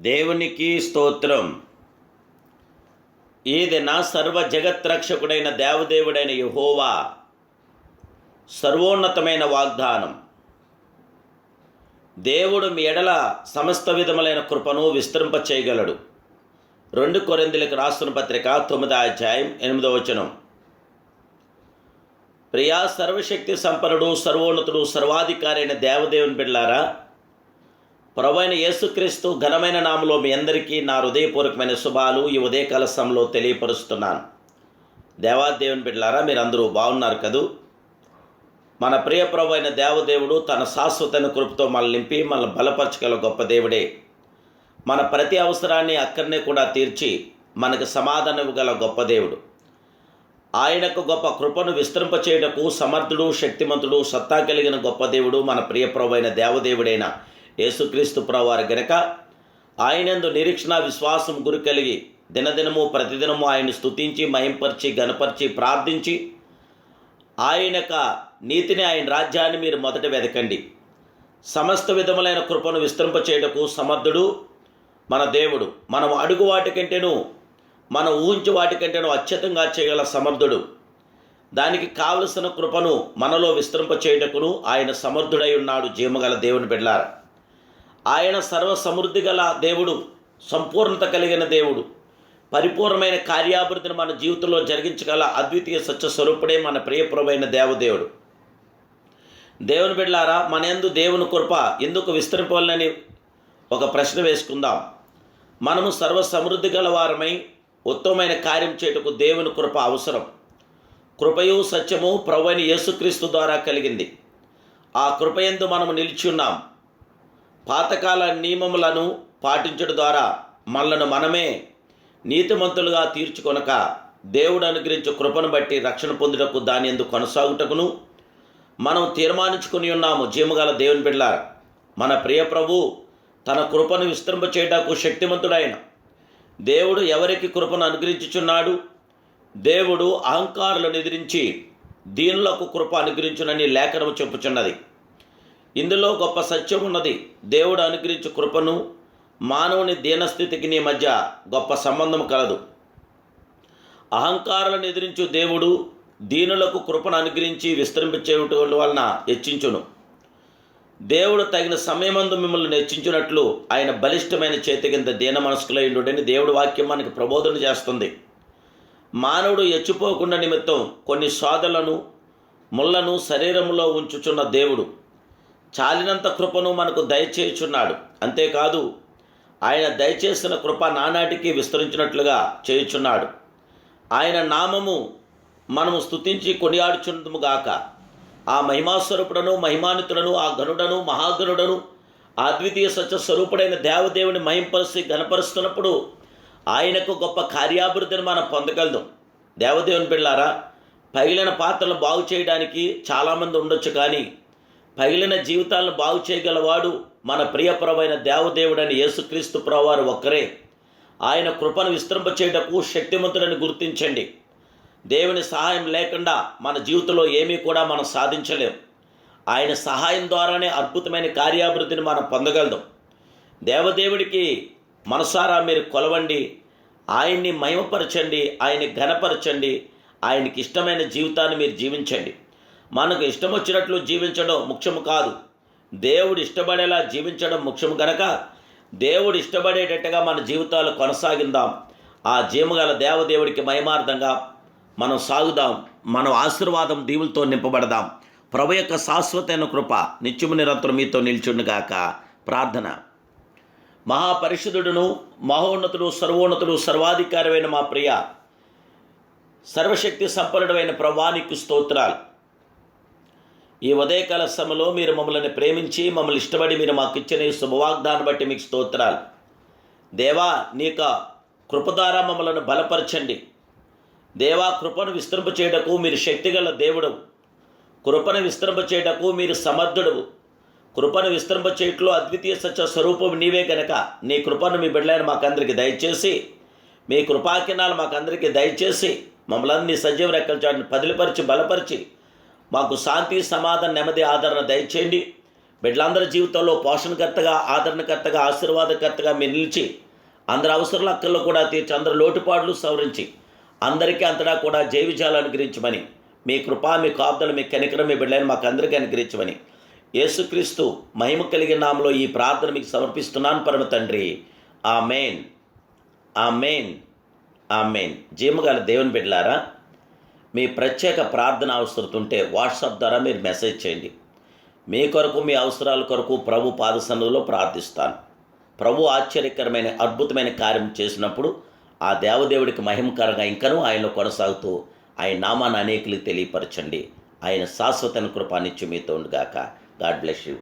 దేవునికి స్తోత్రం. ఈ దిన సర్వ జగత్రక్షకుడైన దేవదేవుడైన యెహోవా సర్వోన్నతమైన వాగ్దానం. దేవుడు మీ ఎడల సమస్త విధములైన కృపను విస్తరింప చేయగలడు. 2 కొరింథీయులకు రాసిన పత్రిక 9వ అధ్యాయం 8వ వచనం. ప్రియా సర్వశక్తి సంపన్నుడు, సర్వోన్నతుడు, సర్వాధికారి అయిన దేవదేవుని బిడ్డలారా, ప్రభువైన యేసుక్రీస్తు ఘనమైన నామములో మీ అందరికీ నా హృదయపూర్వకమైన శుభాలు ఈ ఉదయకాల సమయంలో తెలియపరుస్తున్నాను. దేవాదేవుని బిడ్డలారా, మీరందరూ బాగున్నారు కదూ? మన ప్రియ ప్రభు అయిన దేవదేవుడు తన శాశ్వతమైన కృపతో మనల్ని నింపి మనల్ని బలపరచగల గొప్ప దేవుడే. మన ప్రతి అవసరాన్ని అక్కడనే కూడా తీర్చి మనకు సమాధానం ఇవ్వగల గొప్ప దేవుడు. ఆయనకు గొప్ప కృపను విస్తరింపచేయుటకు సమర్థుడు, శక్తిమంతుడు, సత్తా కలిగిన గొప్ప దేవుడు మన ప్రియ ప్రభు అయిన దేవదేవుడైన యేసుక్రీస్తు ప్రభువారు గనుక ఆయనందు నిరీక్షణ విశ్వాసం గురి కలిగి దినదినము ప్రతిదినము ఆయన స్తుతించి మహింపరిచి గణపరిచి ప్రార్థించి ఆయన యొక్క నీతిని, ఆయన రాజ్యాన్ని మీరు మొదట వెదకండి. సమస్త విధములైన కృపను విస్తరింపచేయుటకు సమర్థుడు మన దేవుడు. మనం అడుగు వాటికంటేను, మనం ఊహించు వాటికంటేను అత్యధికంగా చేయగల సమర్థుడు. దానికి కావలసిన కృపను మనలో విస్తరింపచేయుటకును ఆయన సమర్థుడై ఉన్నాడు. జీవగల దేవుని బిడ్డలారా, ఆయన సర్వ సమృద్ధి గల దేవుడు, సంపూర్ణత కలిగిన దేవుడు, పరిపూర్ణమైన కార్యాభివృద్ధిని మన జీవితంలో జరిగించగల అద్వితీయ సత్య స్వరూపుడే మన ప్రియప్రభైన దేవదేవుడు. దేవుని బిడ్డలారా, మన యందు దేవుని కృప ఎందుకు విస్తరింపాలని ఒక ప్రశ్న వేసుకుందాం. మనము సర్వ సమృద్ధి గల వారమై ఉత్తమమైన కార్యం చేయుటకు దేవుని కృప అవసరం. కృపయు సత్యము ప్రభువైన యేసుక్రీస్తు ద్వారా కలిగింది. ఆ కృపయందు మనము నిలిచి ఉన్నాం. పాతకాల నియమములను పాటించడం ద్వారా మనలను మనమే నీతిమంతులుగా తీర్చుకొనక దేవుడు అనుగ్రహించే కృపను బట్టి రక్షణ పొందుటకు దాని యందు కొనసాగుటకును మనం తీర్మానించుకుని ఉన్నాము. జీవగల దేవుని బిడ్డలారా, మన ప్రియ ప్రభు తన కృపను విస్తరింపచేయుటకు శక్తిమంతుడైన దేవుడు ఎవరికి కృపను అనుగ్రహించుచున్నాడు? దేవుడు అహంకారులను ఎదిరించి దీనులకు కృప అనుగ్రహించునని లేఖనము చెప్పుచున్నది. ఇందులో గొప్ప సత్యం ఉన్నది. దేవుడు అనుగ్రహించు కృపను మానవుని దీనస్థితికి నీ మధ్య గొప్ప సంబంధం కలదు. అహంకారాలను ఎదిరించు దేవుడు దీనులకు కృపను అనుగ్రహించి విస్తరింపచేయటం వలన హెచ్చించును. దేవుడు తగిన సమయమందు మిమ్మల్ని హెచ్చించినట్లు ఆయన బలిష్టమైన చేతి కింద దీన మనస్కులై ఉండుడని దేవుడి వాక్యం మనకి ప్రబోధన చేస్తుంది. మానవుడు హెచ్చిపోకుండా నిమిత్తం కొన్ని శోధలను ముళ్ళను శరీరంలో ఉంచుచున్న దేవుడు చాలినంత కృపను మనకు దయచేయుచున్నాడు. అంతేకాదు, ఆయన దయచేసిన కృప నానాటికి విస్తరించినట్లుగా చేయుచున్నాడు. ఆయన నామము మనము స్తుతించి కొనియాడుచుందుముగాక. ఆ మహిమాస్వరూపుడను, మహిమానితుడను, ఆ గనుడను, మహాగనుడను, అద్వితీయ సత్య స్వరూపుడైన దేవదేవుని మహింపరిచి గణపరుస్తున్నప్పుడు ఆయనకు గొప్ప కార్యాభివృద్ధిని మనం పొందగలదు. దేవదేవుని బిడ్డలారా, పగిలిన పాత్రలు బాగు చేయడానికి చాలామంది ఉండొచ్చు, కానీ పగిలిన జీవితాలను బాగు చేయగలవాడు మన ప్రియప్రభైన దేవదేవుడని యేసుక్రీస్తు ప్రభువారు ఒక్కరే. ఆయన కృపను విస్తరింపచేయుటకు శక్తిమంతుడని గుర్తించండి. దేవుని సహాయం లేకుండా మన జీవితంలో ఏమీ కూడా మనం సాధించలేం. ఆయన సహాయం ద్వారానే అద్భుతమైన కార్యాభివృద్ధిని మనం పొందగలం. దేవదేవుడికి మనసారా మీరు కొలవండి, ఆయన్ని మహిమపరచండి, ఆయన్ని ఘనపరచండి. ఆయనకి ఇష్టమైన జీవితాన్ని మీరు జీవించండి. మనకు ఇష్టం వచ్చినట్లు జీవించడం ముఖ్యము కాదు, దేవుడు ఇష్టపడేలా జీవించడం ముఖ్యము గనక దేవుడు ఇష్టపడేటట్టుగా మన జీవితాలు కొనసాగిందాం. ఆ జీవగల దేవదేవుడికి మహిమార్థంగా మనం సాగుదాం. మనం ఆశీర్వాదం దీవులతో నింపబడదాం. ప్రభు యొక్క శాశ్వతమైన కృప నిత్యము నిరంతరం మీతో నిల్చుండుగాక. ప్రార్థన. మహాపరిశుద్ధుడును, మహోన్నతుడు, సర్వోన్నతుడు, సర్వాధికారమైన మా ప్రియ సర్వశక్తి సంపన్నుడైన ప్రభువానికి స్తోత్రాలు. ఈ ఉదయకాల సమయంలో మీరు మమ్మల్ని ప్రేమించి మమ్మల్ని ఇష్టపడి మీరు మాకు ఇచ్చిన ఈ శుభవాగ్దాన్ని బట్టి మీకు స్తోత్రాలు. దేవా, నీక కృప ద్వారా మమ్మల్ని బలపరచండి. దేవా, కృపను విస్తరింపచేయుటకు మీరు శక్తిగల దేవుడు. కృపను విస్తరింపచేయుటకు మీరు సమర్థుడు. కృపను విస్తరింపచేయట్లో అద్వితీయ సత్య స్వరూపం నీవే కనుక నీ కృపను మీ బిడ్డలైన మాకందరికీ దయచేసి, మీ కృపాకినాలు మాకందరికీ దయచేసి మమ్మల్ని నీ సజీవ రెక్కల చాటును పదిలిపరిచి బలపరిచి మాకు శాంతి, సమాధానం, నెమ్మది, ఆదరణ దయచేయండి. బిడ్డలందరి జీవితంలో పోషణకర్తగా, ఆదరణకర్తగా, ఆశీర్వాదకర్తగా మీరు నిలిచి అందరి అవసరాల అక్కల్లో కూడా తీర్చి అందరి లోటుపాట్లు సవరించి అందరికీ అంతటా కూడా జయ విజయాలు అనుగ్రహించమని, మీ కృప, మీ కాపుదలు, మీ కనికరం మీ బిడ్డలను మాకు అందరికీ అనుగ్రహించమని యేసుక్రీస్తు మహిమ కలిగిన నామములో ఈ ప్రార్థన మీకు సమర్పిస్తున్నాను పరమ తండ్రి. ఆమేన్, ఆమేన్, ఆమేన్. జీవగల దేవుని బిడ్డలారా, మీ ప్రత్యేక ప్రార్థన అవసరం ఉంటే వాట్సాప్ ద్వారా మీరు మెసేజ్ చేయండి. మీ కొరకు, మీ అవసరాల కొరకు ప్రభు పాద సన్నిధిలో ప్రార్థిస్తాను. ప్రభు ఆశ్చర్యకరమైన అద్భుతమైన కార్యం చేసినప్పుడు ఆ దేవదేవుడికి మహిమకరంగా ఇంకనూ ఆయనలో కొనసాగుతూ ఆయన నామాన్ని అనేకులకు తెలియపరచండి. ఆయన శాశ్వత కృప నిత్యం మీతో ఉండుగాక. God bless you.